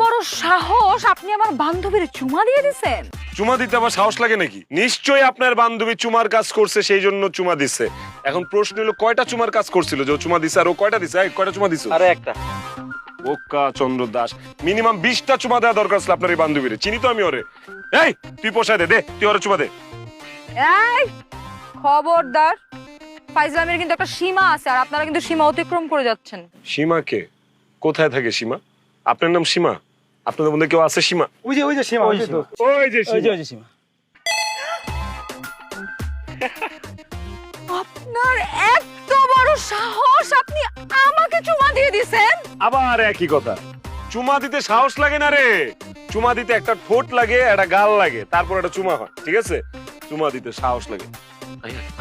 বড় সাহস, আপনি আমার বান্ধবীর চুমা দিয়ে দিছেন? চুমা দিতে আবার সাহস লাগে নাকি? নিশ্চয়ই আপনার বান্ধবী চুমার কাজ করছে, সেই জন্য চুমা দিচ্ছে। এখন প্রশ্ন হলো কয়টা চুমার কাজ করছিল যে ও চুমা দিছে, আর ও কয়টা দিছে? কয়টা চুমা দিছো? আরে একটা। বোকা চন্দ্র দাস, মিনিমাম 20টা চুমা দেওয়া দরকার ছিল আপনার এই বান্ধবীরে। চিনি তো আমি ওরে। এই তুই পোষায় দে, দে তুই ওরে চুমা দে। এই খবরদার, ফাইজলামের কিন্তু একটা সীমা আছে, আর আপনারা কিন্তু সীমা অতিক্রম করে যাচ্ছেন। সীমাকে? কোথায় থাকে সীমা? আপনার নাম সীমা? আপনাদের মধ্যে কেউ আছে সীমা? ওই যে সীমা, ওই যে সীমা। ওই যে সীমা। ওই যে সীমা। আপনার এত বড় সাহস, আপনি আমাকে চুমা দিয়ে দিছেন? আবার একই কথা। চুমা দিতে সাহস লাগে না রে, চুমা দিতে একটা ঠোঁট লাগে, একটা গাল লাগে, তারপর একটা চুমা হয়, ঠিক আছে? চুমা দিতে সাহস লাগে।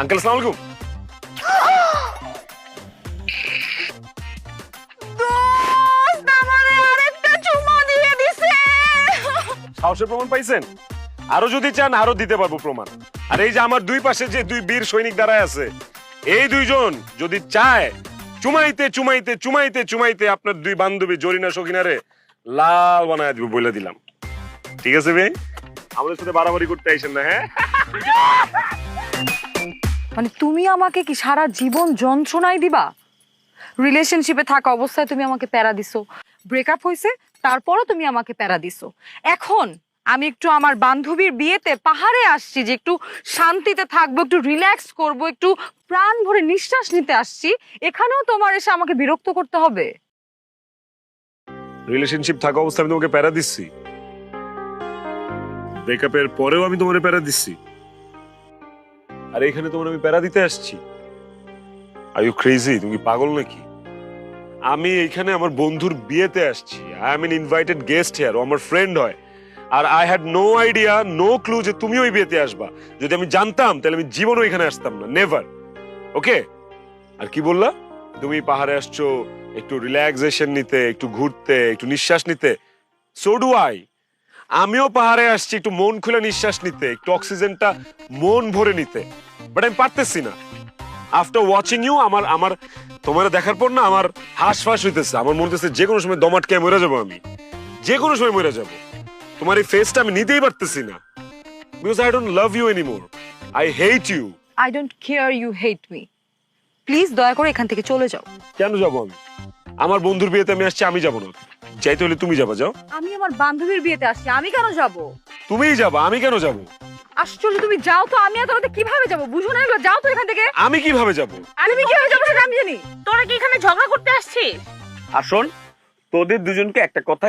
আঙ্কেল আসসালামু আলাইকুম। দোস্ত আমারে আরেকটা চুমা দিয়ে দিছে। সাহসের প্রমাণ পাইছেন? আরো যদি চান আরো দিতে পারবো প্রমাণ। আর এই যে আমার দুই পাশে যে দুই বীর সৈনিক দাঁড়ায় আছে, এই দুইজন যদি চায় চুমাইতে চুমাইতে চুমাইতে চুমাইতে আপনার দুই বান্ধবী জরিনা সখিনারে লাল বানায় দিব বলে দিলাম। ঠিক আছে ভাই, আমাদের সাথে বাড়াবাড়ি করতে আইসেন না, হ্যাঁ? মানে তুমি আমাকে কি সারা জীবন যন্ত্রণাই দিবা? রিলেশনশিপে থাকা অবস্থায় তুমি আমাকে প্যারা দিছো, ব্রেকআপ হয়েছে তারপরও তুমি আমাকে প্যারা দিছো। এখন আমি একটু আমার বান্ধবীর বিয়েতে পাহাড়ে আসছি যে একটু শান্তিতে থাকবো, একটু রিল্যাক্স করব, একটু প্রাণ ভরে নিঃশ্বাস নিতে আসছি, এখানেও তোমার এসে আমাকে বিরক্ত করতে হবে? রিলেশনশিপ থাকা অবস্থায় আমি তোমাকে প্যারা দিচ্ছি? ব্রেকআপের পরেও আমি তোমাকে প্যারা দিচ্ছি? আর এখানে তোমার আমি প্যারা দিতে আসছি? Are you crazy? তুমি কি পাগল নাকি? আমি এখানে আমার বন্ধুর বিয়েতে আসছি। I am an invited guest here, ও আমার ফ্রেন্ড হয়। আর I had no idea, no clue যে তুমি ওই বিয়েতে আসবা। যদি আমি জানতাম তাহলে আমি জীবনও এখানে আসতাম না, নেভার। ওকে? আর কি বললা? তুমি পাহাড়ে আসছো একটু রিল্যাক্সেশন নিতে, একটু ঘুরতে, একটু নিঃশ্বাস নিতে। So do I. আমিও পাহাড়ে আসছি একটু মন খুলে নিঃশ্বাস নিতে, একটু অক্সিজেনটা মন ভরে নিতে, বাট আমি পারতেছি না। আফটার ওয়াচিং ইউ, আমার তোমার দেখার পর না আমার হাঁসফাঁস হইতেছে। আমার মনে হচ্ছে যে কোনো সময় দম আটকে মরে যাবো, আমি যে কোনো সময় মরে যাবো। তোমার এই ফেসটা আমি নিতেই পারতেছি না, because I don't love you anymore, I hate you. I don't care you hate me. Please দয়া করে এখান থেকে চলে যাও। কেন যাবো আমি? আমার বন্ধুর বিয়েতে আমি আসছি, আমি যাবো না? যাইতে হলে তুমি যাবা, যাও। আমি আমার বান্ধবীর বিয়েতে আসছি, আমি কেন যাব? তুমিই যাবা, আমি কেন যাবো? আশ্চর্য, তুমি যাও তো, আমি এত রাতে কিভাবে যাব? বুঝো না এগুলো? যাও তো এখান থেকে। আমি কিভাবে যাবো? আমি কিভাবে যাবো সেটা আমি জানি। তোরা কি এখানে ঝগড়া করতে আসছিস? আর শোন, তোদের দুজনকে একটা কথা